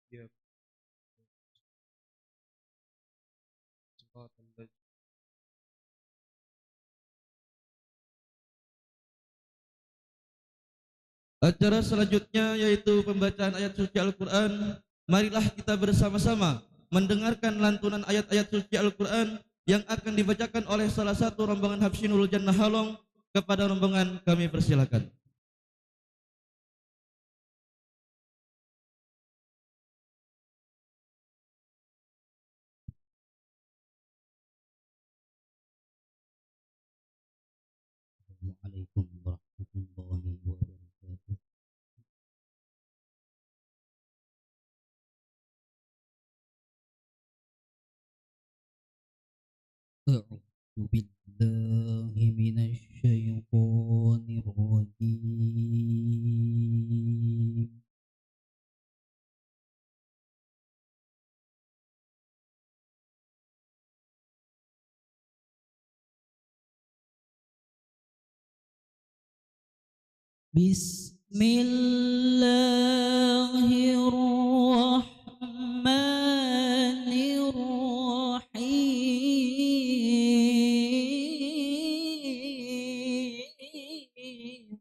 Ya, kesempatan belajar. Acara selanjutnya yaitu pembacaan ayat suci Al-Quran. Marilah kita bersama-sama mendengarkan lantunan ayat-ayat suci Al-Quran yang akan dibacakan oleh salah satu rombongan Hafsinul Jannah Halong. Kepada rombongan kami persilakan. Assalamualaikum warahmatullahi wabarakatuh. A'udzu billahi minasy syaithanir rajim. Bismillahirrahmanirrahim.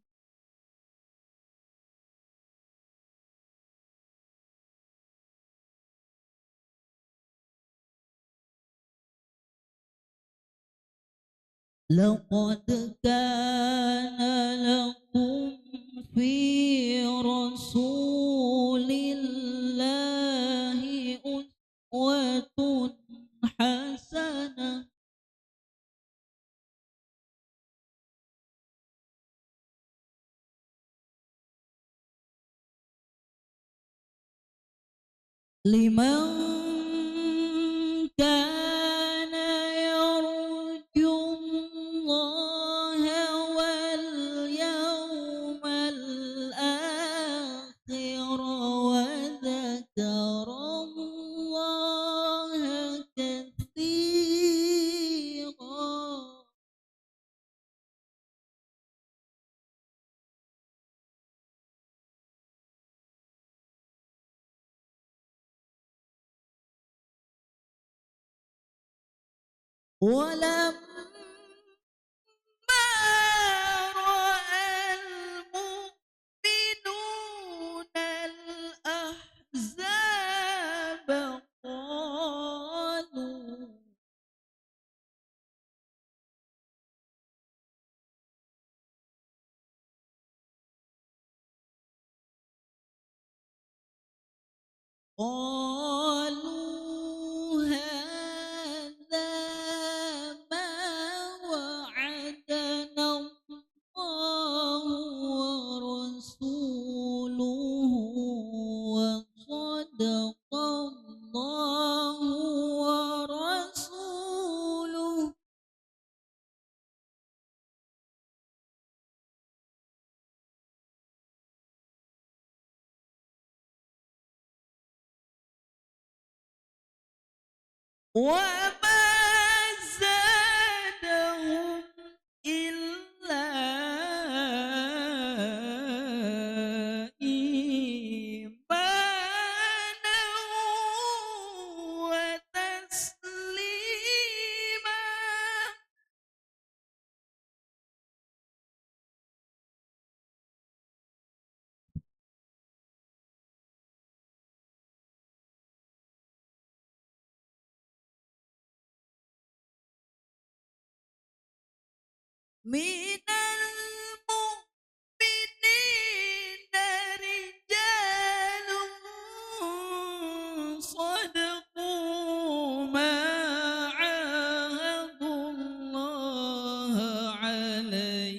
لقد كان لكم في رسول الله أسوة حسنة لمن كان يرجو الله واليوم الآخر وذكر الله كثيرا. ولما رأى المؤمنون الأحزاب قالوا هذا ما وعدنا الله ورسوله وصدق الله ورسوله. وما زادهم إلا إيمانا وتسليما. من المؤمنين رجال صدقوا ما عاهدوا الله عليه.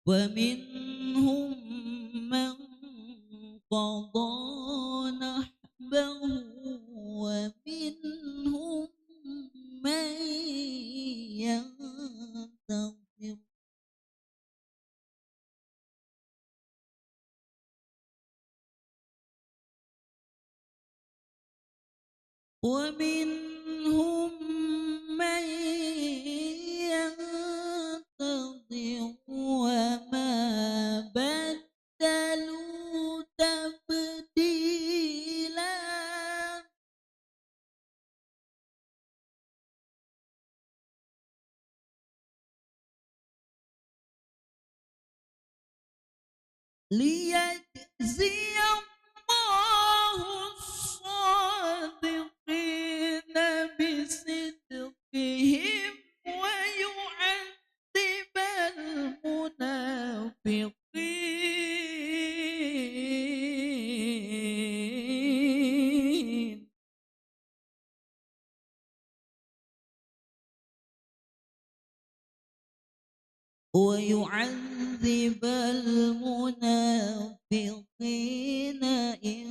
ومنهم من قضى نحبه ومنهم من ينتظر. ومنهم من ينتظر وما بدلوا تبديلا ليجزي الله الصادقين بصدقهم ويعذب المنافقين ويعذب المنافقين إن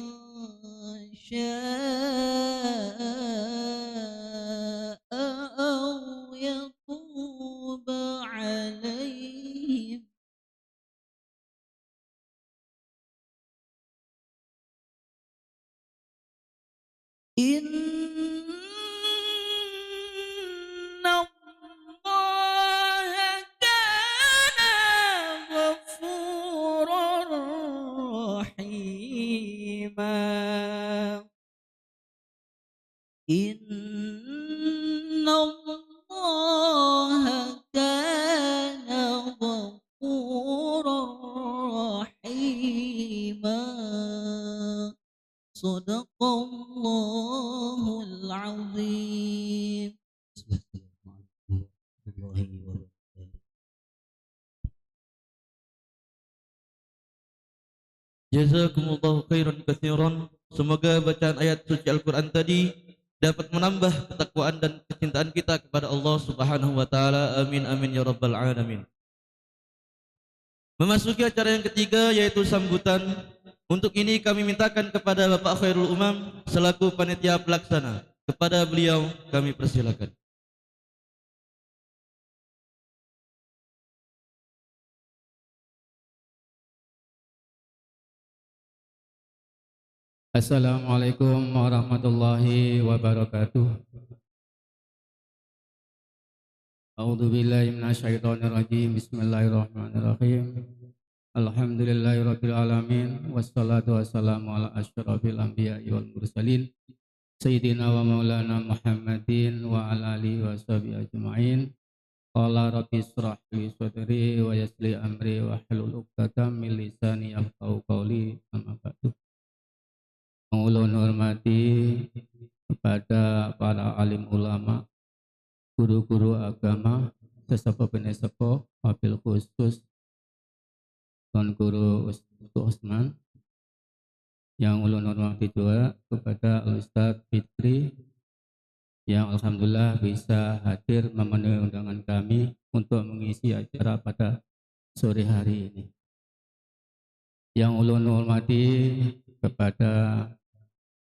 شاء أو يتوب عليهم إن الله كان غفورا رحيما إن الله كان غفورا رحيما صدق الله العظيم. Jazakumullahu khairan katsiran. Semoga bacaan ayat suci Al-Quran tadi dapat menambah ketakwaan dan kecintaan kita kepada Allah Subhanahu wa taala. Amin amin ya rabbal alamin. Memasuki acara yang ketiga yaitu sambutan. Untuk ini kami mintakan kepada Bapak Khairul Umam selaku panitia pelaksana. Kepada beliau kami persilakan. Assalamualaikum warahmatullahi wabarakatuh. A'udzu billahi minasyaitonir rajim. Bismillahirrahmanirrahim. Alhamdulillahirabbil alamin wassalatu wassalamu ala asyrofil anbiya'i wal mursalin sayyidina wa maulana Muhammadin wa ala alihi washabihi ajmain. Qala rabbi ishrah li sadri wa yassir li amri wa hlul 'uqdatam min lisani yafqahu qawli. Amma ba'du. Ulun hormati kepada para alim ulama, guru-guru agama, sesepuh penesepuh, wabil khusus Tuan Guru Ustaz Osman, yang ulun hormati juga kepada Ustadz Fitri yang alhamdulillah bisa hadir memenuhi undangan kami untuk mengisi acara pada sore hari ini. Yang ulun hormati kepada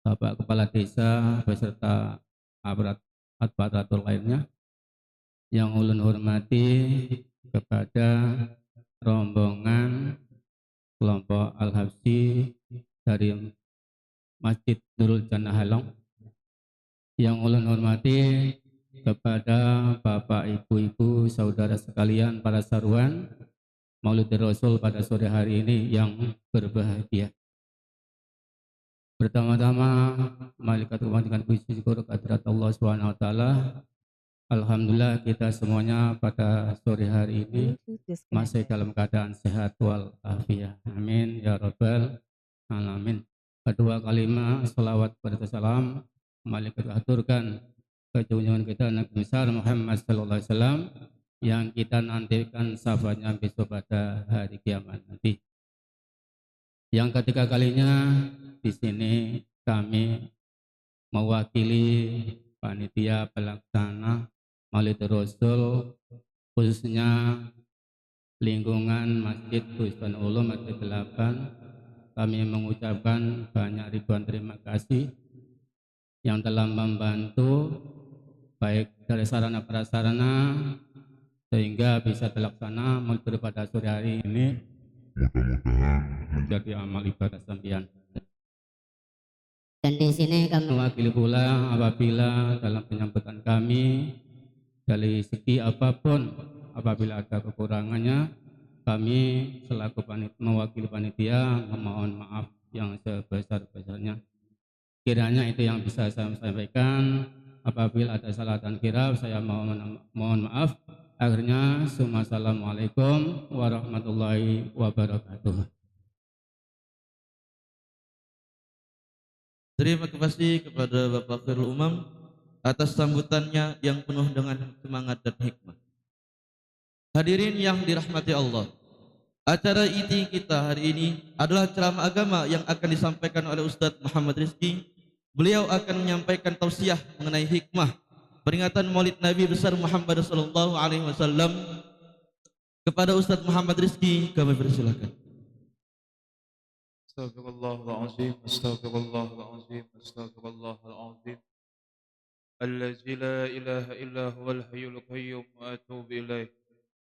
Bapak Kepala Desa beserta aparatur lainnya, yang ulun hormati kepada rombongan kelompok Al-Habsyi dari Masjid Nurul Jannah Halong, yang ulun hormati kepada Bapak, Ibu-ibu, saudara sekalian, para sarwan Maulid Rasul pada sore hari ini yang berbahagia. Pertama-tama, mari kita ucapkan puji syukur kehadirat Allah SWT. Alhamdulillah kita semuanya pada sore hari ini masih dalam keadaan sehat walafiat. Amin ya rabbal alamin. Kedua kalimat salawat kepada salam mari kita aturkan ke junjungan kita Nabi besar Muhammad sallallahu alaihi wasallam yang kita nantikan syafaatnya besok pada hari kiamat nanti. Yang ketiga kalinya di sini kami mewakili panitia pelaksana Maulid Rasul khususnya lingkungan Masjid Husnul Ulum Masjid 8. Kami mengucapkan banyak ribuan terima kasih yang telah membantu baik dari sarana prasarana sehingga bisa terlaksana Maulid pada sore hari ini. Mudah-mudahan menjadi amal ibadah sampeyan. Dan di sini kami Mewakili pula apabila dalam penyambutan kami dari segi apapun apabila ada kekurangannya, kami selaku mewakili panitia memohon maaf yang sebesar-besarnya. Kiranya itu yang bisa saya sampaikan. Apabila ada salah dan kira, saya mohon maaf. Akhirnya, assalamualaikum warahmatullahi wabarakatuh. Terima kasih kepada Bapak Khairul Umam atas sambutannya yang penuh dengan semangat dan hikmah. Hadirin yang dirahmati Allah, acara inti kita hari ini adalah ceramah agama yang akan disampaikan oleh Ustadz Muhammad Rizki. Beliau akan menyampaikan tausiah mengenai hikmah peringatan Maulid Nabi besar Muhammad sallallahu alaihi wasallam. Kepada Ustadz Muhammad Rizki kami persilakan. Astaghfirullahaladzim, astaghfirullahaladzim, astaghfirullahaladzim. Allazi la ilaha illa huwal hayyul qayyum wa atubu ilaih.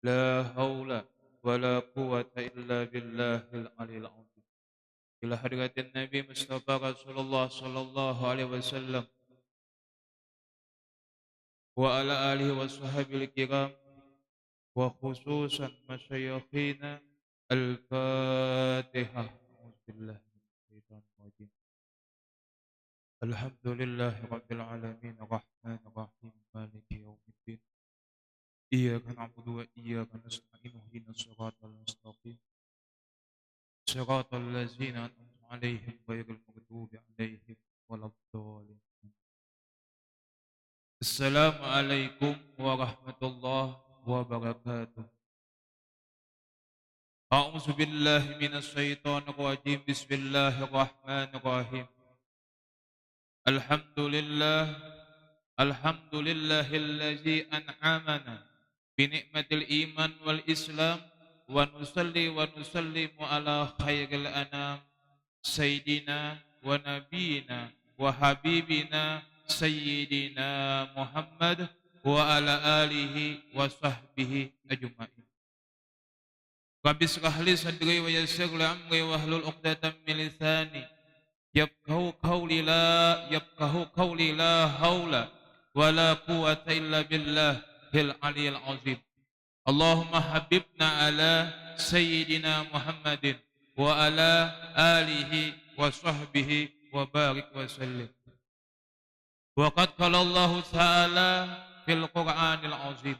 La haula wa la quwwata illa billahil aliyil azim. Ila hadratin Nabi Mustafa Rasulullah sallallahu alaihi wasallam wa ala alihi wa sahbihi kiram wa khususan masyayikhina al-Fatihah. Bismillah. Alhamdulillahi rabbil alamin arrahmanir rahim maliki yaumiddin. Iyyaka na'budu wa iyyaka nasta'in ihdinas siratal mustaqim. Siratal ladzina an'amta 'alaihim ghairil maghdubi 'alaihim waladdallin. Assalamualaikum warahmatullahi wabarakatuh. A'udzu billahi minasy syaithanir rajim. Bismillahirrahmanirrahim. Alhamdulillahillazi an'amana bi ni'matil iman wal islam wa nusalli wa nusallimu ala khairil anam sayyidina wa nabiyina wa habibina sayyidina Muhammad wa ala alihi wa sahbihi ajma'in. Rabbi shrah li sadri wa yassir li amri wahlul 'uqdatam min lisani yafqahu qawli la haula wa la quwwata illa billahil aliyil azim. Allahumma habibna ala sayyidina Muhammadin wa ala alihi wa sahbihi wa barik wa sallim. Wa qad qala Allah ta'ala fil Qur'anil azim.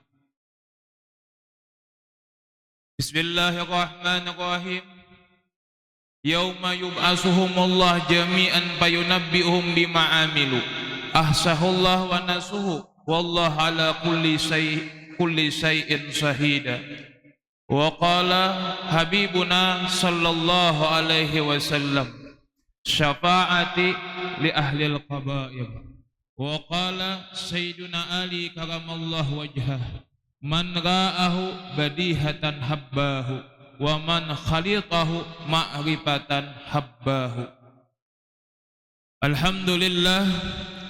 Bismillahirrahmanirrahim. Yauma yub'asuhumullah jami'an fayunabbi'uhum bima 'amilu. Ahsahullah wa nasuhu wallahu ala kulli syai'in shahida. Wa qala habibuna sallallahu alaihi wasallam syafa'ati li ahlil qaba'ir. Wa qala sayyiduna Ali karamallahu wajhah man ra'ahu badihatan habbahu wa man khalitahu ma'rifatan habbahu. Alhamdulillah,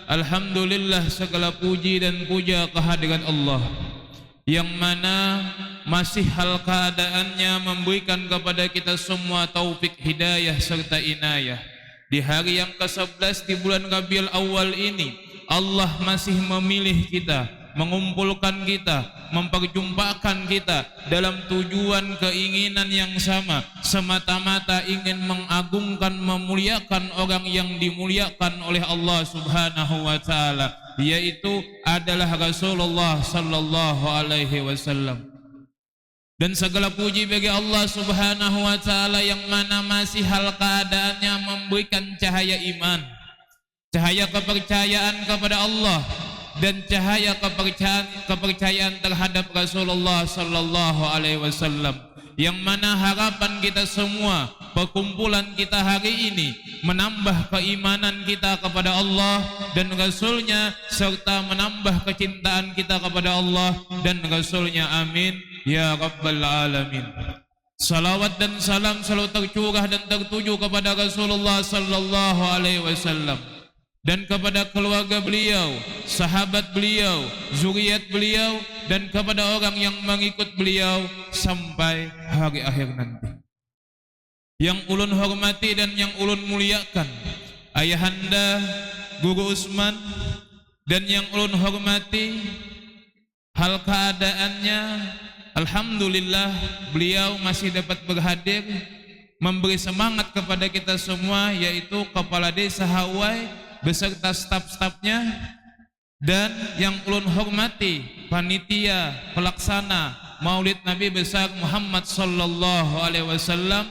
alhamdulillah segala puji dan puja kehadirat Allah yang mana masih hal keadaannya memberikan kepada kita semua taufik hidayah serta inayah. Di hari yang ke-11 di bulan Rabiul Awal ini Allah masih memilih kita, mengumpulkan kita, memperjumpakan kita dalam tujuan keinginan yang sama, semata-mata ingin mengagungkan, memuliakan orang yang dimuliakan oleh Allah Subhanahu wa taala, yaitu adalah Rasulullah sallallahu alaihi wasallam. Dan segala puji bagi Allah Subhanahu wa taala yang mana masih hal keadaannya memberikan cahaya iman, cahaya kepercayaan kepada Allah, dan cahaya kepercayaan terhadap Rasulullah sallallahu alaihi wasallam, yang mana harapan kita semua, perkumpulan kita hari ini menambah keimanan kita kepada Allah dan Rasulnya, serta menambah kecintaan kita kepada Allah dan Rasulnya. Amin ya rabbal alamin. Salawat dan salam selalu tercurah dan tertuju kepada Rasulullah sallallahu alaihi wasallam dan kepada keluarga beliau, sahabat beliau, zuriat beliau, dan kepada orang yang mengikut beliau sampai hari akhir nanti. Yang ulun hormati dan yang ulun muliakan, ayahanda Guru Usman, dan yang ulun hormati, hal keadaannya alhamdulillah beliau masih dapat berhadir memberi semangat kepada kita semua, yaitu Kepala Desa Hawai beserta staf-stafnya, dan yang ulun hormati panitia pelaksana Maulid Nabi besar Muhammad sallallahu alaihi wasallam,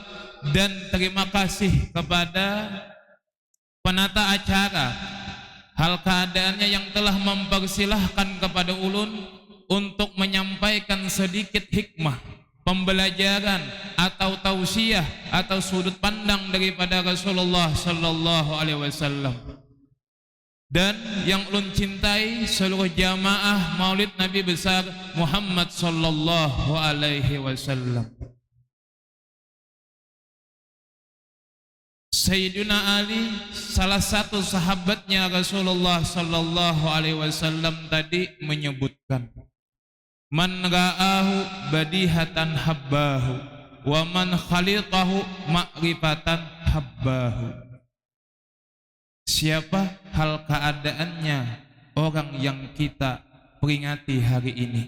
dan terima kasih kepada penata acara hal keadaannya yang telah mempersilahkan kepada ulun untuk menyampaikan sedikit hikmah, pembelajaran atau tausiah atau sudut pandang daripada Rasulullah sallallahu alaihi wasallam. Dan yang ulun cintai seluruh jamaah Maulid Nabi besar Muhammad sallallahu alaihi wasallam. Sayyidina Ali, salah satu sahabatnya Rasulullah sallallahu alaihi wasallam tadi menyebutkan, man ra'ahu badihatan habbahu wa man khalitahu ma'rifatan habbahu. Siapa hal keadaannya orang yang kita peringati hari ini,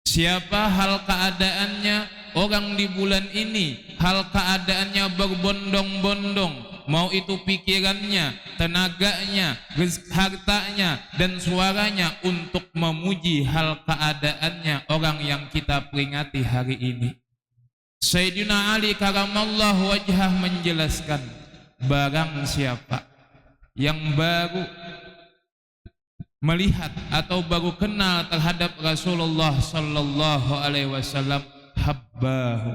siapa hal keadaannya orang di bulan ini, hal keadaannya berbondong-bondong, mau itu pikirannya, tenaganya, hartanya, dan suaranya untuk memuji hal keadaannya orang yang kita peringati hari ini. Sayyidina Ali karamallahu wajhah menjelaskan, barang siapa yang baru melihat atau baru kenal terhadap Rasulullah sallallahu alaihi wasallam, habbahu,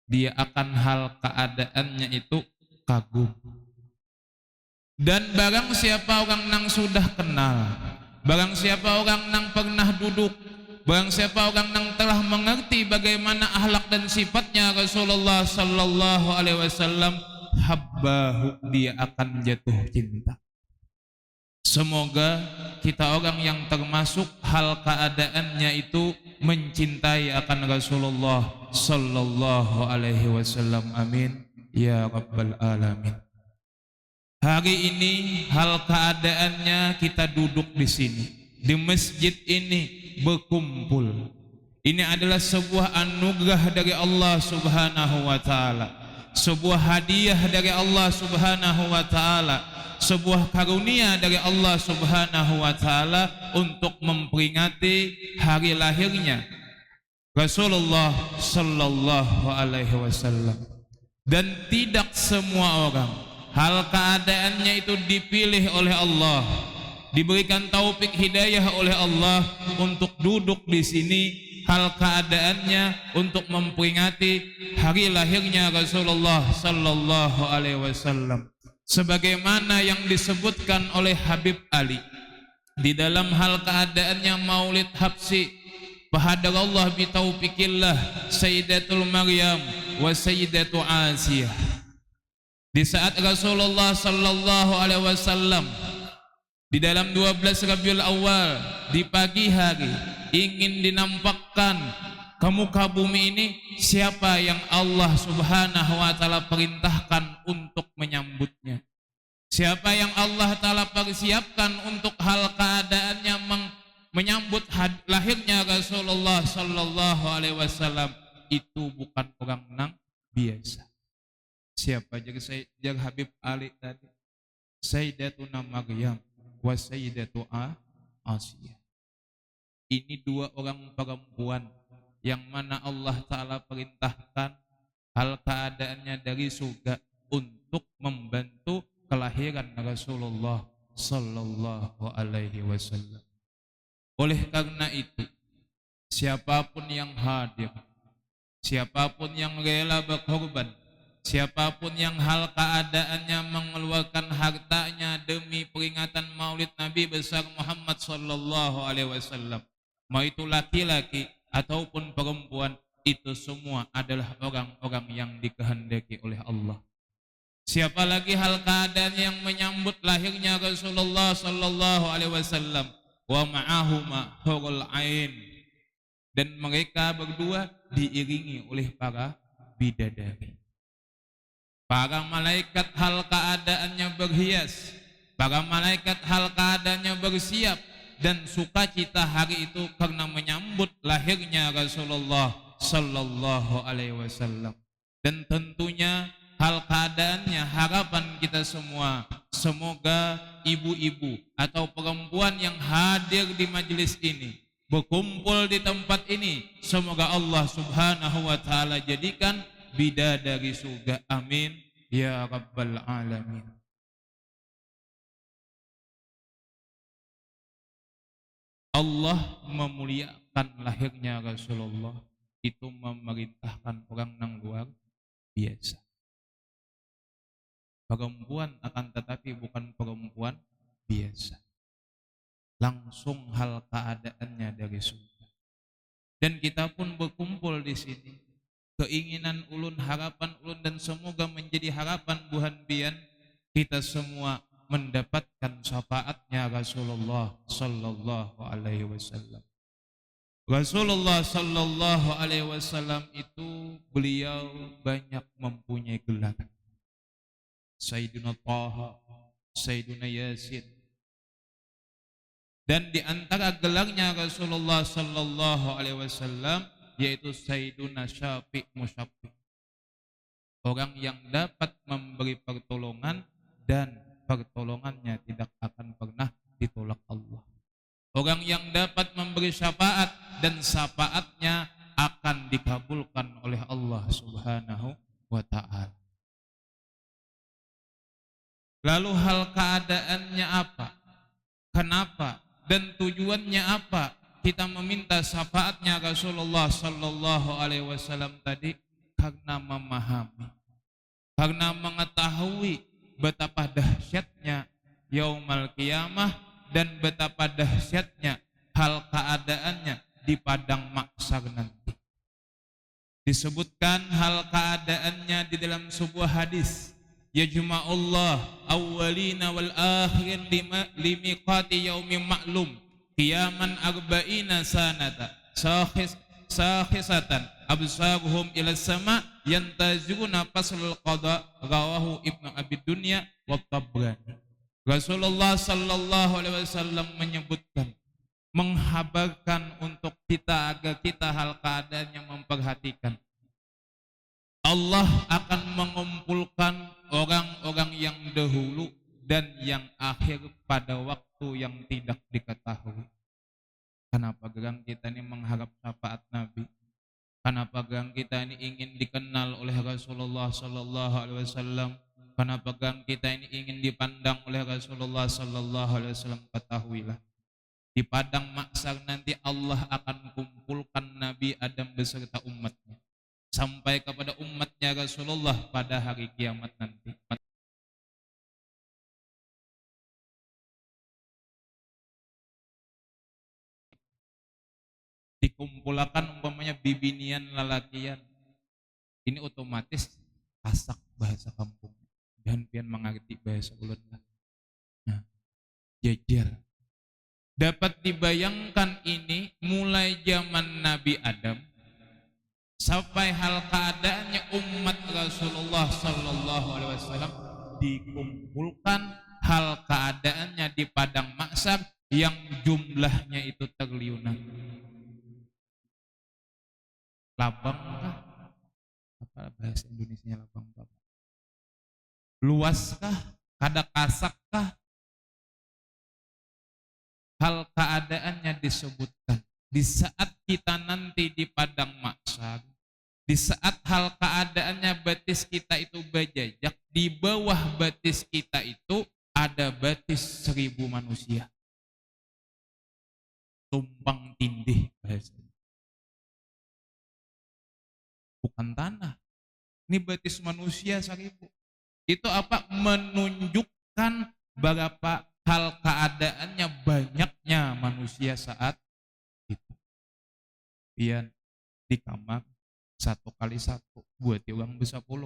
dia akan hal keadaannya itu kagum. Dan barang siapa orang nang sudah kenal, barang siapa orang nang pernah duduk, barang siapa orang nang telah mengerti bagaimana akhlak dan sifatnya Rasulullah sallallahu alaihi wasallam, habbahu, dia akan jatuh cinta. Semoga kita orang yang termasuk hal keadaannya itu mencintai akan Rasulullah sallallahu alaihi wasallam. Amin ya rabbal alamin. Hari ini hal keadaannya kita duduk di sini, di masjid ini berkumpul. Ini adalah sebuah anugerah dari Allah Subhanahu wa taala, sebuah hadiah dari Allah Subhanahu wa taala, sebuah karunia dari Allah Subhanahu wa taala untuk memperingati hari lahirnya Rasulullah sallallahu alaihi wasallam. Dan tidak semua orang hal keadaannya itu dipilih oleh Allah, diberikan taufik hidayah oleh Allah untuk duduk di sini, hal keadaannya untuk memperingati hari lahirnya Rasulullah sallallahu alaihi wasallam. Sebagaimana yang disebutkan oleh Habib Ali di dalam hal keadaannya Maulid Habsi, fahadarallah bitaufikillah Sayyidatul Maryam wa Sayyidatu Asiyah. Di saat Rasulullah sallallahu alaihi wasallam di dalam 12 Rabiul Awal di pagi hari ingin dinampakkan ke muka bumi ini siapa yang Allah Subhanahu wa taala perintahkan untuk menyambutnya, siapa yang Allah taala persiapkan untuk hal keadaannya menyambut lahirnya Rasulullah sallallahu alaihi wasallam, itu bukan orang nang biasa. Siapa? Jadi Habib Ali tadi, Sayyidatuna Maryam wa Sayyidatu Asiyah. Ini dua orang perempuan yang mana Allah Ta'ala perintahkan hal keadaannya dari surga untuk membantu kelahiran Rasulullah sallallahu alaihi wasallam. Oleh karena itu, siapapun yang hadir, siapapun yang rela berkorban, siapapun yang hal keadaannya mengeluarkan hartanya demi peringatan Maulid Nabi besar Muhammad sallallahu alaihi wasallam, mau itu laki-laki ataupun perempuan, itu semua adalah orang-orang yang dikehendaki oleh Allah. Siapa lagi hal keadaan yang menyambut lahirnya Rasulullah sallallahu alaihi wasallam, wa ma'ahuma hurul ain, dan mereka berdua diiringi oleh para bidadari. Para malaikat hal keadaannya berhias, para malaikat hal keadaannya bersiap dan sukacita hari itu karena menyambut lahirnya Rasulullah sallallahu alaihi wasallam. Dan tentunya hal keadaannya harapan kita semua, semoga ibu-ibu atau perempuan yang hadir di majelis ini, berkumpul di tempat ini, semoga Allah subhanahu wa ta'ala jadikan bidadari surga, amin ya rabbal alamin. Allah memuliakan lahirnya Rasulullah itu memerintahkan orang yang luar biasa. Perempuan akan tetapi bukan perempuan biasa. Langsung hal keadaannya dari surga. Dan kita pun berkumpul di sini. Keinginan ulun, harapan ulun dan semoga menjadi harapan buhan bian kita semua mendapatkan syafaatnya Rasulullah sallallahu alaihi wasallam. Rasulullah sallallahu alaihi wasallam itu beliau banyak mempunyai gelar. Sayyiduna Taha, Sayyiduna Yasin. Dan di antara gelarnya Rasulullah sallallahu alaihi wasallam yaitu Sayyiduna Syafi' Musyafi'. Orang yang dapat memberi pertolongan dan pertolongannya tidak akan pernah ditolak Allah. Orang yang dapat memberi syafaat dan syafaatnya akan dikabulkan oleh Allah subhanahu wa ta'ala. Lalu hal keadaannya apa? Kenapa? Dan tujuannya apa? Kita meminta syafaatnya Rasulullah sallallahu alaihi wasallam tadi karena memahami, karena mengetahui betapa dahsyatnya yaumul qiyamah dan betapa dahsyatnya hal keadaannya di padang mahsyar nanti. Disebutkan hal keadaannya di dalam sebuah hadis, yajma'ullah awwalina wal akhirin limiqati yaumin ma'lum qiyaman arba'ina sanata sakhisatan absaruhum ila sama yantazuna faslul qada, rawahu Ibnu Abi Dunya wa Tabrani. Rasulullah sallallahu alaihi wasallam menyebutkan, menghabarkan untuk kita agar kita hal keadaannya memperhatikan. Allah akan mengumpulkan orang-orang yang dahulu dan yang akhir pada waktu yang tidak diketahui. Kenapa gerang kita ini mengharap syafaat Nabi? Kenapa gerang kita ini ingin dikenal oleh Rasulullah sallallahu alaihi wasallam? Kenapa gerang kita ini ingin dipandang oleh Rasulullah sallallahu alaihi wasallam? Ketahuilah, di padang mahsyar nanti Allah akan kumpulkan Nabi Adam beserta umatnya sampai kepada umatnya Rasulullah pada hari kiamat nanti. Dikumpulkan umpamanya bibinian lalakian, ini otomatis kasak bahasa kampung dan pian mengerti bahasa ulun. Nah, jajar dapat dibayangkan ini mulai zaman Nabi Adam sampai hal keadaannya umat Rasulullah sallallahu alaihi wasallam dikumpulkan hal keadaannya di padang mahsyar yang jumlahnya itu triliunan. Labang kah? Apa bahasa Indonesianya labang kah? Luas kah? Kada kasak kah? Hal keadaannya disebutkan di saat kita nanti di padang mahsyar, di saat hal keadaannya batis kita itu berjajak, di bawah batis kita itu ada batis 1000 manusia. Tumpang tindih bahasanya. Bukan tanah, ini batis manusia 1000. Itu apa? Menunjukkan berapa hal keadaannya banyaknya manusia saat itu. Pian di kamar 1x1 buat orang ber-10.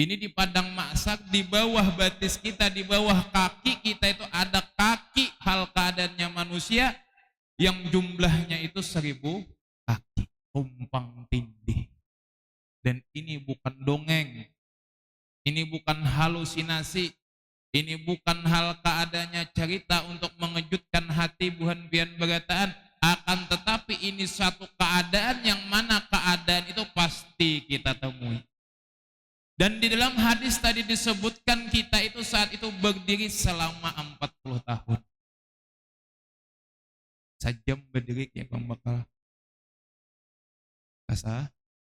Ini di padang mahsyar, di bawah batis kita, di bawah kaki kita itu ada kaki hal keadaannya manusia yang jumlahnya itu 1000 kaki, tumpang tindih. Dan ini bukan dongeng, ini bukan halusinasi, ini bukan hal keadaannya cerita untuk mengejutkan hati buhan pian berataan, akan tetapi ini satu keadaan yang mana keadaan itu pasti kita temui. Dan di dalam hadis tadi disebutkan kita itu saat itu berdiri selama 40 tahun. Sajam berdiri kayak pembakal.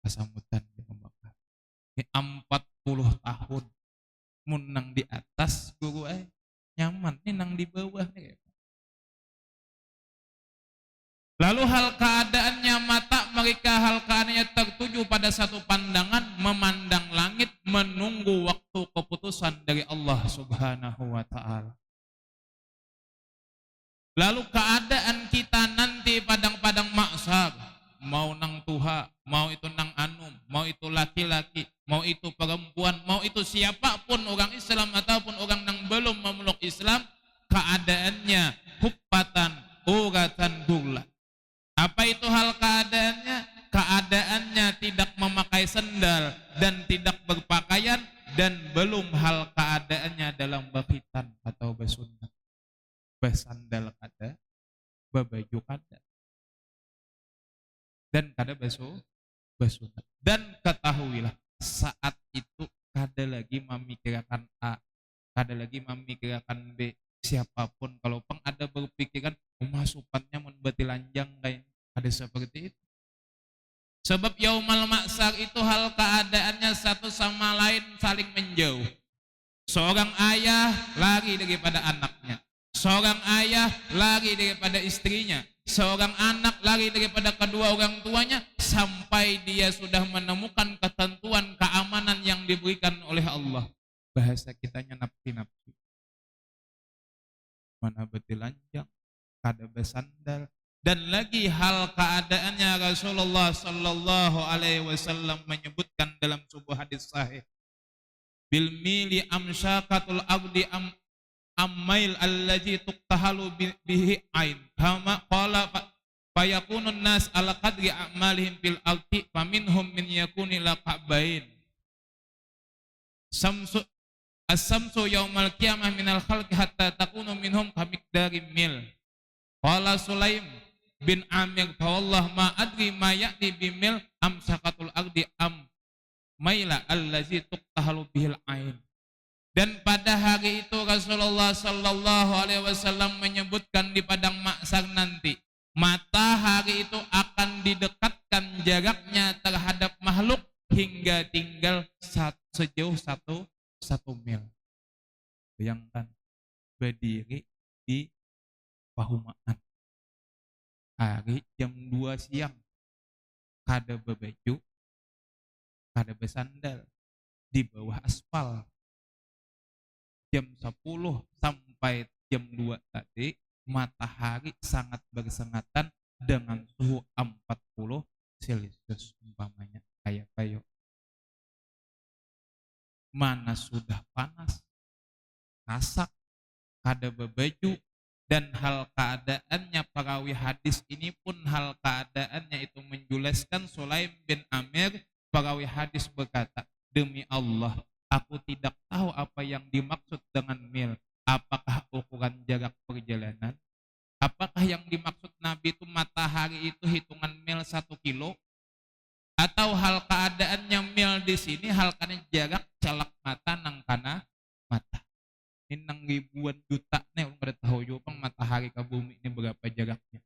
Kasamutan kayak pembakal. Ini 40 tahun. Mun nang di atas guru nyaman, ini nang di bawah nih. Lalu hal keadaannya mata mereka hal keadaannya tertuju pada satu pandangan, memandang langit, menunggu waktu keputusan dari Allah Subhanahu wa taala. Lalu keadaan kita nanti padang-padang maksar, mau nang tuha, mau itu nang anum, mau itu laki-laki, mau itu perempuan, mau itu siapapun orang Islam ataupun orang yang belum memeluk Islam, keadaannya hubbatan uratan gula. Apa itu hal keadaannya? Keadaannya tidak memakai sendal dan tidak berpakaian, dan belum hal keadaannya dalam berkhitan atau bersunat. Bersandal kada, berbaju kada, dan kada bersunat. Dan ketahuilah saat itu kada lagi memikirkan A, kada lagi memikirkan B. Siapapun kalau peng ada berpikiran masukannya membeti lanjang kain, ada seperti itu. Sebab yaumal maksar itu hal keadaannya satu sama lain saling menjauh. Seorang ayah lari daripada anaknya, seorang ayah lari daripada istrinya, seorang anak lari daripada kedua orang tuanya, sampai dia sudah menemukan ketentuan keamanan yang diberikan oleh Allah. Bahasa kitanya nafsi-nafsi. Mana beti lanjang, kada bersandal. Dan lagi hal keadaannya Rasulullah sallallahu alaihi wasallam menyebutkan dalam sebuah hadis sahih, bil mili amsyaqatul abdi ammail allazi tuqtahalu bihi ain kama qala fayakunun nas ala qadri a'malihim fil ardi faminhum min yakuni laqabain samsu as-samsu yaumal qiyamah minal khalqi hatta takunu minhum kamiqdari mil. Qala Sulaim bin Amir fa wallah ma adri ma ya'ti bimil amsakatul ardi am maila allazi tuqtahalu bihil ain. Dan pada hari itu Rasulullah sallallahu alaihi wasallam menyebutkan di padang mahsyar nanti matahari itu akan didekatkan jaraknya terhadap makhluk hingga tinggal sejauh satu mil. Bayangkan berdiri di pahumaan hari jam 2 siang, kada berbaju, kada bersandal, di bawah aspal. Jam 10 sampai jam 2 tadi matahari sangat bersengatan dengan suhu 40 Celcius umpamanya kayak kayu. Mana sudah panas, kasak, kada berbaju, dan hal keadaannya perawi hadis ini pun hal keadaannya itu menjelaskan. Sulaim bin Amir perawi hadis berkata, demi Allah aku tidak tahu apa yang dimaksud dengan mil. Apakah ukuran jarak perjalanan? Apakah yang dimaksud Nabi itu matahari itu hitungan mil 1 kilo? Atau hal keadaannya mil di sini hal keadaan jarak celak mata nang kana mata. Ini nang ribuan juta nih orang pada tahu juga matahari ke bumi ini berapa jaraknya.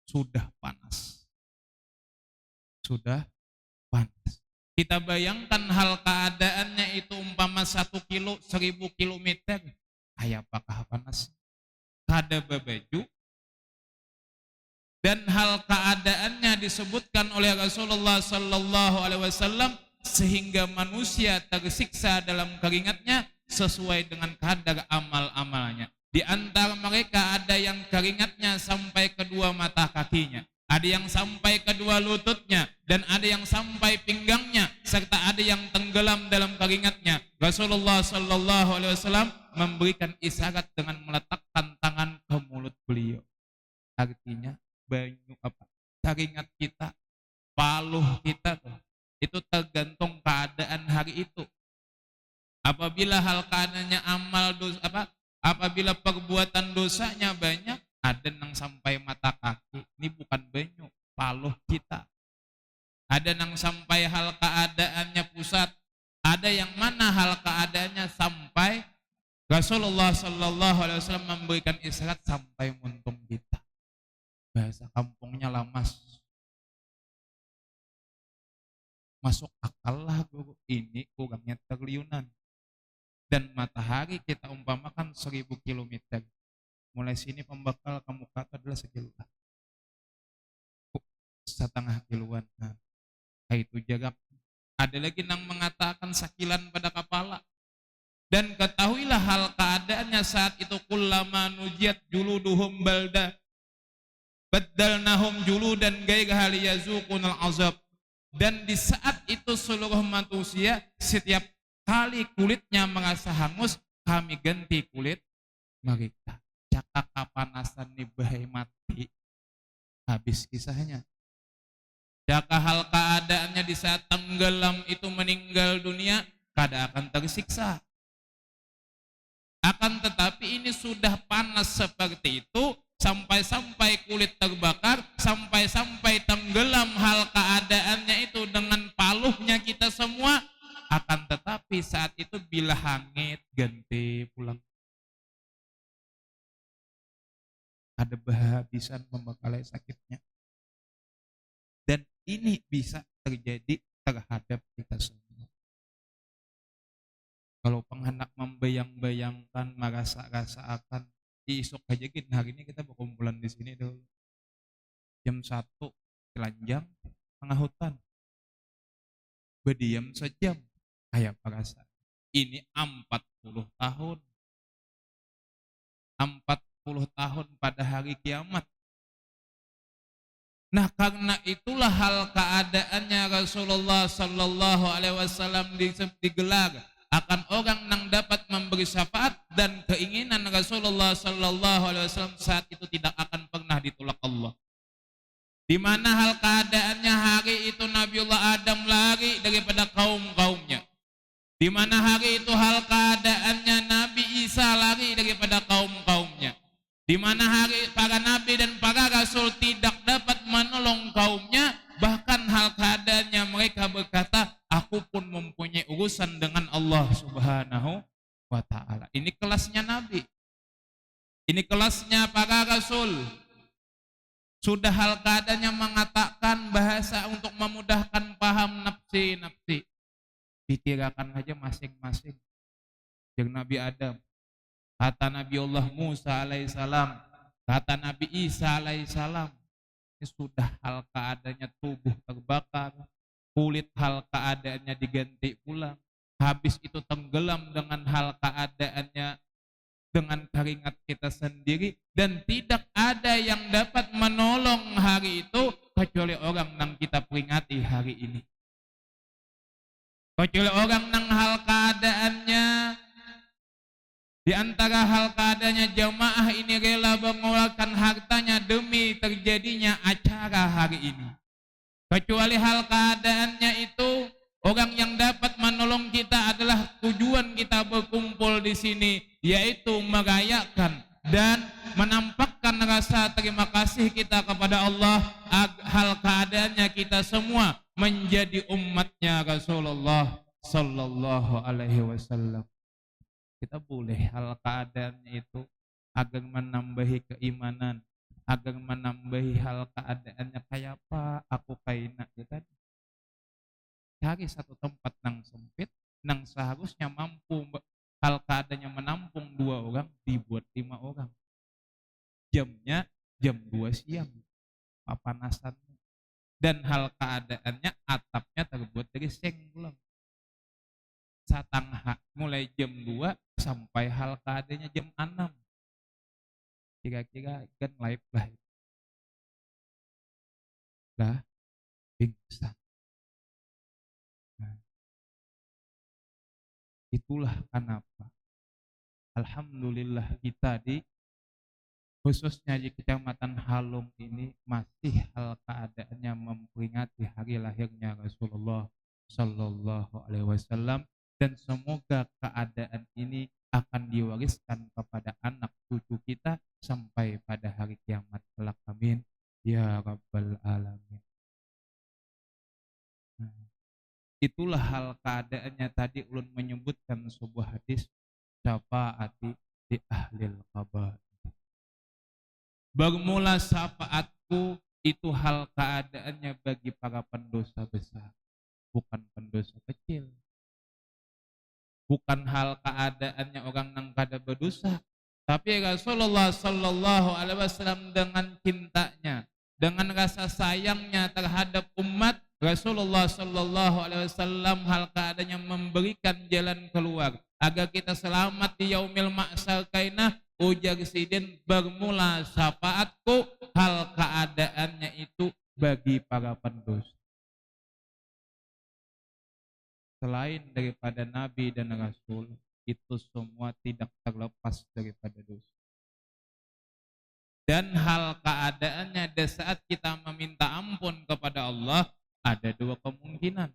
Sudah panas. Sudah panas. Kita bayangkan hal keadaannya itu umpama 1 kilo 1000 kilometer. Kayak apakah panas? Kada berbaju. Dan hal keadaannya disebutkan oleh Rasulullah sallallahu alaihi wasallam sehingga manusia tersiksa dalam keringatnya sesuai dengan kadar amal-amalnya. Di antara mereka ada yang keringatnya sampai kedua mata kakinya, ada yang sampai kedua lututnya, dan ada yang sampai pinggangnya, serta ada yang tenggelam dalam keringatnya. Rasulullah sallallahu alaihi wasallam memberikan isyarat dengan meletakkan tangan ke mulut beliau. Artinya banyu apa? Keringat kita, paluh kita tuh apabila hal keadaannya amal dosa apabila perbuatan dosanya banyak, ada nang sampai mata kaki, ini bukan banyu, paluh kita. Ada nang sampai hal keadaannya pusat, ada yang mana hal keadaannya sampai Rasulullah Sallallahu Alaihi Wasallam memberikan isyarat sampai muntung kita. Bahasa kampungnya lamas. Masuk akal lah guru, ini kurangnya triliunan. Dan matahari kita umpamakan 1000 kilometer. Mulai sini pembakal ke muka adalah sekilometer. 1,5 kiloan. Nah, itu jarak. Ada lagi yang mengatakan sakilan pada kepala. Dan ketahuilah hal keadaannya saat itu kullama nujiyat juluduhum balda baddalnahum juludan gairaha liyazuqunal azab. Dan di saat itu seluruh manusia setiap kali kulitnya merasa hangus, kami ganti kulit mereka. Cakap kapanasan nih bahai mati. Habis kisahnya. Jaka hal keadaannya di saat tenggelam itu meninggal dunia, kada akan tersiksa. Akan tetapi ini sudah panas seperti itu, sampai-sampai kulit terbakar, sampai-sampai tenggelam hal keadaannya itu dengan paluhnya kita semua. Akan tetapi saat itu bila hangit ganti pulang. Ada kehabisan membekalai sakitnya. Dan ini bisa terjadi terhadap kita semua. Kalau penghendak membayang-bayangkan, merasa-rasa akan esok aja gini, hari ini kita berkumpulan di sini dulu. Jam 1 telanjang tengah hutan. Berdiam sejam. Kayak perasa. Ini 40 tahun. 40 tahun pada hari kiamat. Nah, karena itulah hal keadaannya Rasulullah Sallallahu Alaihi Wasallam digelar akan orang yang dapat memberi syafaat, dan keinginan Rasulullah Sallallahu Alaihi Wasallam saat itu tidak akan pernah ditolak Allah. Di mana hal keadaannya hari itu Nabiullah Adam lari daripada kaum-kaumnya. Di mana hari itu hal keadaannya Nabi Isa lari daripada kaum-kaumnya. Di mana hari para nabi dan para rasul tidak dapat menolong kaumnya, bahkan hal keadaannya mereka berkata, aku pun mempunyai urusan dengan Allah Subhanahu wa ta'ala. Ini kelasnya nabi. Ini kelasnya para rasul. Sudah hal keadaannya mengatakan bahasa untuk memudahkan paham nafsi-nafsi. Pikirkan aja masing-masing. Yang Nabi Adam, kata Nabi Allah Musa alaihissalam, kata Nabi Isa alaihissalam, ini sudah hal keadaannya tubuh terbakar, kulit hal keadaannya diganti pulang, habis itu tenggelam dengan hal keadaannya dengan keringat kita sendiri, dan tidak ada yang dapat menolong hari itu kecuali orang yang kita peringati hari ini. Kecuali orang yang hal keadaannya, di antara hal keadaannya jamaah ini rela mengeluarkan hartanya demi terjadinya acara hari ini. Kecuali hal keadaannya itu, orang yang dapat menolong kita adalah tujuan kita berkumpul di sini, yaitu merayakan dan menampakkan rasa terima kasih kita kepada Allah. Hal keadaannya kita semua menjadi umatnya Rasulullah Sallallahu Alaihi Wasallam. Kita boleh hal keadaannya itu agar menambahi keimanan, agar menambahi hal keadaannya kayak apa aku kaina kita. Cari satu tempat nang sempit, nang seharusnya mampu hal keadaannya menampung 2 orang, dibuat 5 orang. Jamnya jam 2 siang, papanasan. Dan hal keadaannya atapnya terbuat dari seng pulang. Satangha mulai jam 2 sampai hal keadaannya jam 6. Kira-kira kan live lah pingsan. Nah, itulah kenapa alhamdulillah kita di khususnya di Kecamatan Halong ini masih hal keadaannya memperingati hari lahirnya Rasulullah Sallallahu Alaihi Wasallam, dan semoga keadaan ini akan diwariskan kepada anak cucu kita sampai pada hari kiamat kelak. Amin ya rabbal alamin. Itulah hal keadaannya tadi ulun menyebutkan sebuah hadis syafaati di ahlil qabah. Bermula syafaatku itu hal keadaannya bagi para pendosa besar, bukan pendosa kecil. Bukan hal keadaannya orang yang kada berdosa, tapi Rasulullah sallallahu alaihi wasallam dengan cintanya, dengan rasa sayangnya terhadap umat, Rasulullah sallallahu alaihi wasallam hal keadaannya memberikan jalan keluar agar kita selamat di yaumil ma'sar. Kainah ujar sidin, bermula syafaatku hal keadaannya itu bagi para pendosa. Selain daripada Nabi dan Rasul, itu semua tidak terlepas daripada dosa. Dan hal keadaannya di saat kita meminta ampun kepada Allah, ada dua kemungkinan.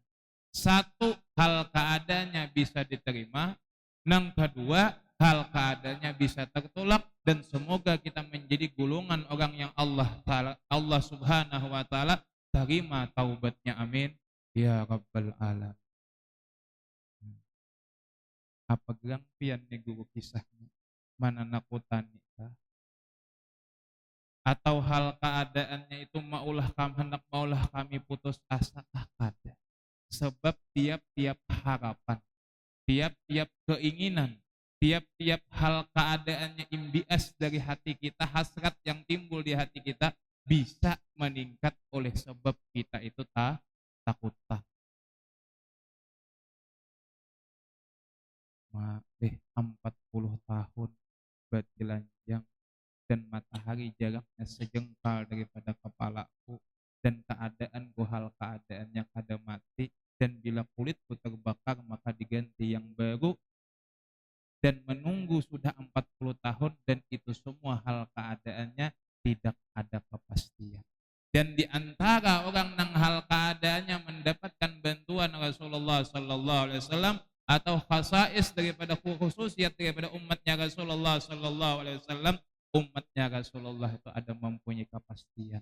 Satu, hal keadaannya bisa diterima. Yang kedua, hal keadaannya bisa tertolak. Dan semoga kita menjadi golongan orang yang Allah subhanahu wa ta'ala terima taubatnya. Amin ya rabbal alamin. Apa gerang pian nih guru kisahnya, mana nakutan kita, atau hal keadaannya itu hendak maulah kami putus asa, kada. Sebab tiap-tiap harapan, tiap-tiap keinginan, tiap-tiap hal keadaannya imbias dari hati kita, hasrat yang timbul di hati kita bisa meningkat oleh sebab kita itu takut. 40 tahun bertelanjang dan matahari jaraknya sejengkal daripada kepalaku, dan keadaanku hal keadaannya kada mati, dan bila kulitku terbakar maka diganti yang baru, dan menunggu sudah 40 tahun, dan itu semua hal keadaannya tidak ada kepastian. Dan di antara orang yang hal keadaannya mendapatkan bantuan Rasulullah sallallahu alaihi wasallam atau khasais daripada khususiat daripada umatnya Rasulullah sallallahu alaihi wasallam, umatnya Rasulullah itu ada mempunyai kepastian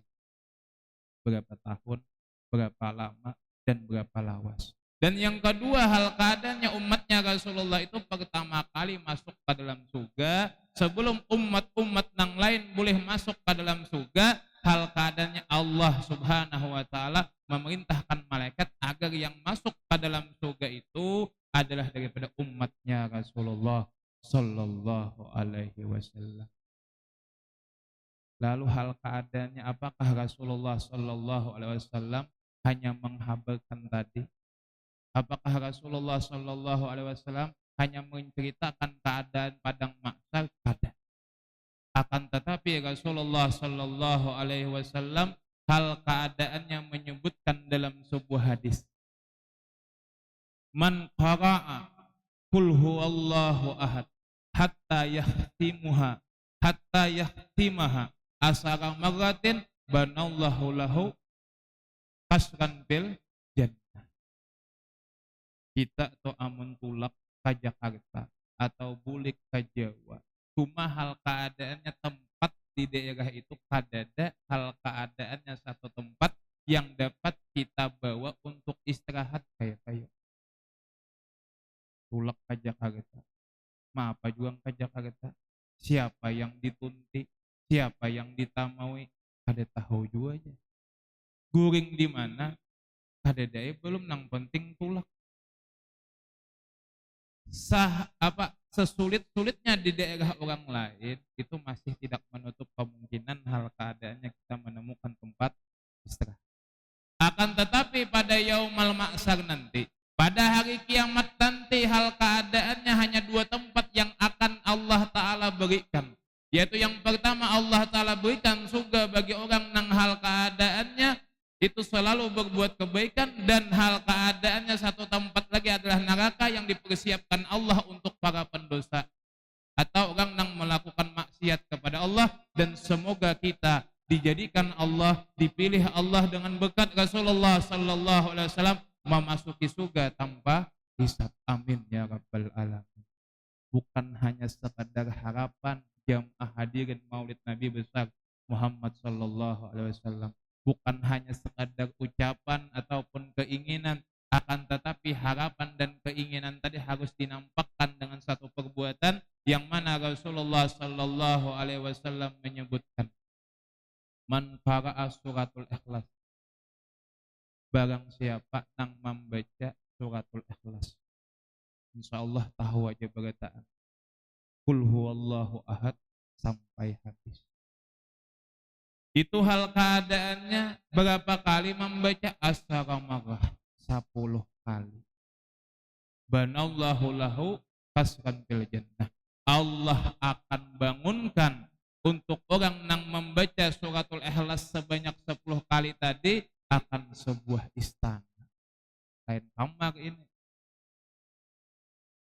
berapa tahun, berapa lama, dan berapa lawas. Dan yang kedua, hal keadaannya umatnya Rasulullah itu pertama kali masuk ke dalam surga. Sebelum umat-umat yang lain boleh masuk ke dalam surga, hal keadaannya Allah subhanahu wa ta'ala memerintahkan malaikat agar yang masuk ke dalam surga itu adalah daripada umatnya Rasulullah sallallahu alaihi wasallam. Lalu hal keadaannya apakah Rasulullah sallallahu alaihi wasallam hanya menghabarkan tadi? Apakah Rasulullah sallallahu alaihi wasallam hanya menceritakan keadaan padang mahsyar? Kada. Akan tetapi Rasulullah sallallahu alaihi wasallam hal keadaannya menyebutkan dalam sebuah hadis, man qara'a qul huwallahu ahad hatta yahtimaha asara marratin banallahu lahu qasran bil jannah. Kita to amun tulak ke Jakarta atau bulik ke Jawa, cuma hal keadaannya tempat di daerah itu kadada hal keadaannya satu tempat yang dapat kita bawa untuk istirahat kayak tulak ke Jakarta, apa juga ke Jakarta, siapa yang ditunti, siapa yang ditamaui, ada tahu juga aja. Guring di mana, ada daya belum, nang penting tulak. Sesulit-sulitnya di daerah orang lain itu masih tidak menutup kemungkinan hal keadaannya kita menemukan tempat istirahat. Akan tetapi pada yaumul ma'sar nanti, pada hari kiamat nanti, hal keadaannya hanya dua tempat yang akan Allah Ta'ala berikan. Yaitu yang pertama, Allah Ta'ala berikan surga bagi orang yang hal keadaannya itu selalu berbuat kebaikan, dan hal keadaannya satu tempat lagi adalah neraka yang dipersiapkan Allah untuk para pendosa atau orang yang melakukan maksiat kepada Allah. Dan semoga kita dijadikan Allah, dipilih Allah dengan berkat Rasulullah sallallahu alaihi wasallam memasuki surga tanpa hisab. Amin ya rabbal alamin. Bukan hanya sekadar harapan jamaah hadirin Maulid Nabi besar Muhammad sallallahu alaihi wasallam, bukan hanya sekadar ucapan ataupun keinginan, akan tetapi harapan dan keinginan tadi harus dinampakkan dengan satu perbuatan yang mana Rasulullah sallallahu alaihi wasallam menyebutkan, man qara'a suratul ikhlas, barang siapa yang membaca suratul ikhlas, insyaallah tahu aja berataan qul huwallahu ahad sampai habis. Itu hal keadaannya berapa kali membaca asyara marrah, 10 kali. Banallahu lahu kasran fil jannah. Allah akan bangunkan untuk orang yang membaca suratul ikhlas sebanyak 10 kali tadi akan sebuah istana. Lain kamar ini.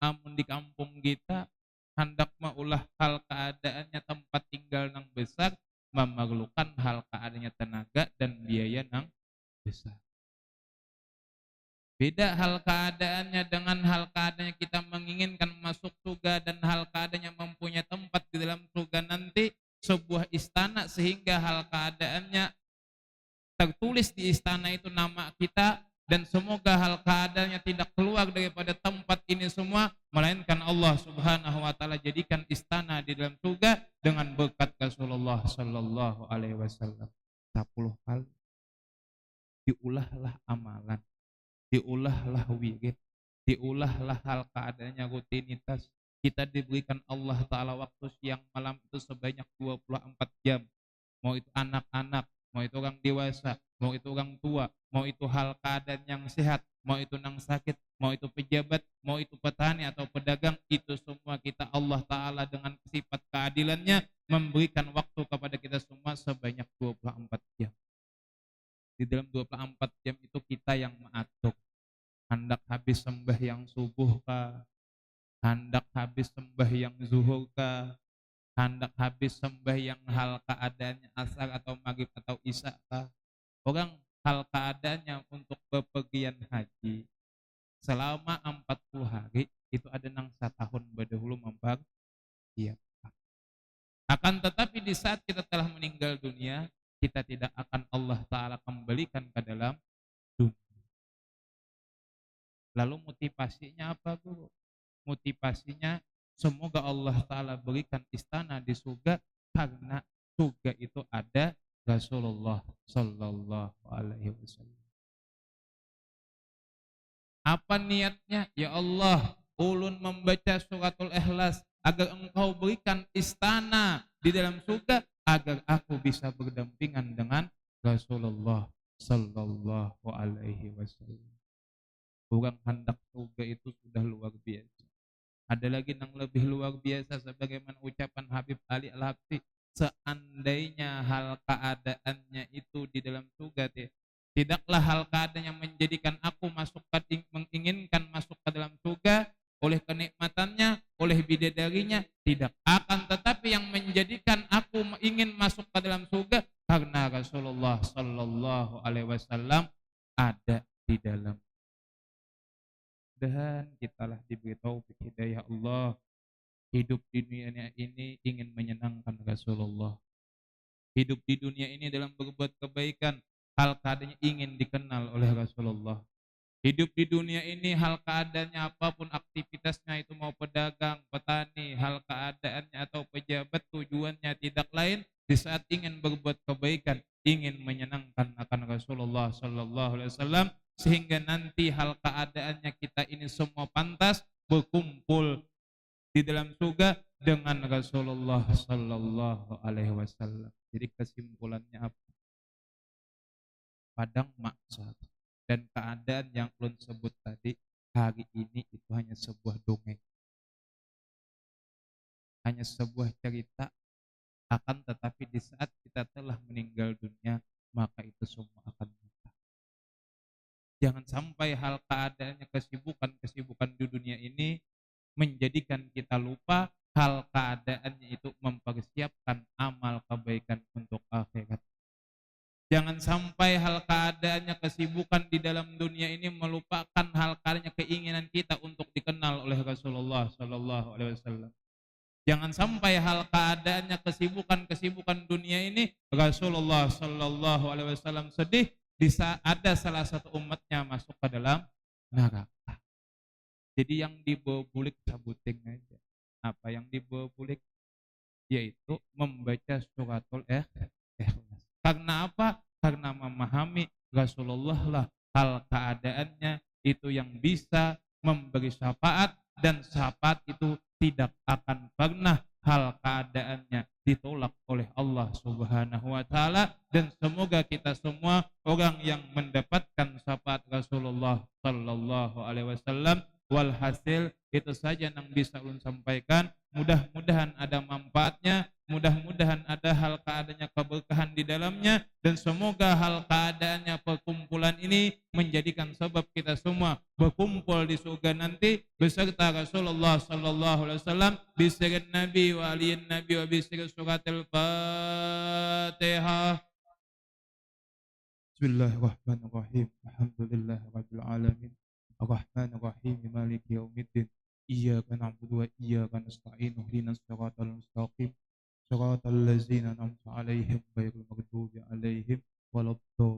Namun di kampung kita hendak maulah hal keadaannya tempat tinggal yang besar, memerlukan hal keadaannya tenaga dan biaya yang besar. Beda hal keadaannya dengan hal keadaannya kita menginginkan masuk surga dan hal keadaannya mempunyai tempat di dalam surga nanti, sebuah istana sehingga hal keadaannya tertulis di istana itu nama kita, dan semoga hal keadaannya tidak keluar daripada tempat ini semua, melainkan Allah subhanahu wa ta'ala jadikan istana di dalam surga dengan berkat Rasulullah sallallahu alaihi wasallam. 10 kali diulahlah amalan, diulahlah wirid, diulahlah hal keadaannya rutinitas. Kita diberikan Allah ta'ala waktu siang malam itu sebanyak 24 jam. Mau itu anak-anak, mau itu orang dewasa, mau itu orang tua, mau itu hal keadaan yang sehat, mau itu yang sakit, mau itu pejabat, mau itu petani atau pedagang, itu semua kita Allah ta'ala dengan sifat keadilannya memberikan waktu kepada kita semua sebanyak 24 jam. Di dalam 24 jam itu kita yang mengatur. Hendak habis sembahyang subuh kah? Hendak habis sembahyang zuhur kah? Hendak habis sembahyang hal keadaannya asar atau maghrib atau isya kah? Orang hal keadaannya untuk bepergian haji selama 40 hari itu ada nang setahun berdahulu mempersiapkan. Akan tetapi di saat kita telah meninggal dunia, kita tidak akan Allah ta'ala kembalikan ke dalam dunia. Lalu motivasinya apa, Guru? Motivasinya semoga Allah ta'ala berikan istana di surga, karena surga itu ada Rasulullah sallallahu alaihi wasallam. Apa niatnya? Ya Allah, ulun membaca suratul ikhlas agar engkau berikan istana di dalam surga, agar aku bisa berdampingan dengan Rasulullah sallallahu alaihi wasallam. Orang hendak surga itu sudah luar biasa. Ada lagi yang lebih luar biasa, sebagaimana ucapan Habib Ali Al-Habsyi, seandainya hal keadaannya itu di dalam surga, tidaklah hal keadaan yang menjadikan aku menginginkan masuk ke dalam surga oleh kenikmatannya, oleh bidadarinya, tidak. Akan tetapi yang menjadikan aku ingin masuk ke dalam surga karena Rasulullah sallallahu alaihi wasallam ada di dalam. Dan kitalah diberi taufik hidayah Allah, hidup di dunia ini ingin menyenangkan Rasulullah. Hidup di dunia ini dalam berbuat kebaikan, hal keadaannya ingin dikenal oleh Rasulullah. Hidup di dunia ini hal keadaannya apapun aktivitasnya, itu mau pedagang, petani, hal keadaannya atau pejabat, tujuannya tidak lain di saat ingin berbuat kebaikan, ingin menyenangkan akan Rasulullah sallallahu alaihi wasallam, sehingga nanti hal keadaannya kita ini semua pantas berkumpul di dalam surga dengan Rasulullah sallallahu alaihi wasallam. Jadi kesimpulannya apa? Padang mahsyar dan keadaan yang ulun sebut tadi hari ini itu hanya sebuah dongeng, hanya sebuah cerita. Akan tetapi di saat kita telah meninggal dunia, maka itu semua akan mati. Jangan sampai hal keadaannya kesibukan di dunia ini menjadikan kita lupa hal keadaannya itu mempersiapkan amal kebaikan untuk akhirat. Jangan sampai hal keadaannya, kesibukan di dalam dunia ini melupakan hal keadaannya, keinginan kita untuk dikenal oleh Rasulullah sallallahu alaihi wasallam. Jangan sampai hal keadaannya, kesibukan dunia ini Rasulullah sallallahu alaihi wasallam sedih bisa ada salah satu umatnya masuk ke dalam neraka. Jadi yang dibawa bulik sabuting aja. Apa yang dibawa bulik? Yaitu membaca suratul Ikhlas. Karena apa? Karena memahami Rasulullah lah hal keadaannya itu yang bisa memberi syafaat, dan syafaat itu tidak akan pernah hal keadaannya ditolak oleh Allah Subhanahu wa taala. Dan semoga kita semua orang yang mendapatkan syafaat Rasulullah sallallahu alaihi wasallam. Walhasil itu saja yang bisa ulun sampaikan. Mudah-mudahan ada manfaatnya, mudah-mudahan ada hal keadaannya keberkahan di dalamnya, dan semoga hal keadaannya perkumpulan ini menjadikan sebab kita semua berkumpul di surga nanti beserta Rasulullah sallallahu alaihi wasallam bisirin Nabi wa aliyin Nabi wa bisirin suratil Fatihah. Bismillahirrahmanirrahim. Alhamdulillahirabbil alamin. Ar-Rahmanir-Rahim. Maliki yaumiddin. Iyyaka na'budu wa iyyaka nasta'in. Ihdinas siratal mustaqim. Siratal ladzina an'amta 'alaihim ghairil maghdubi 'alaihim waladdallin.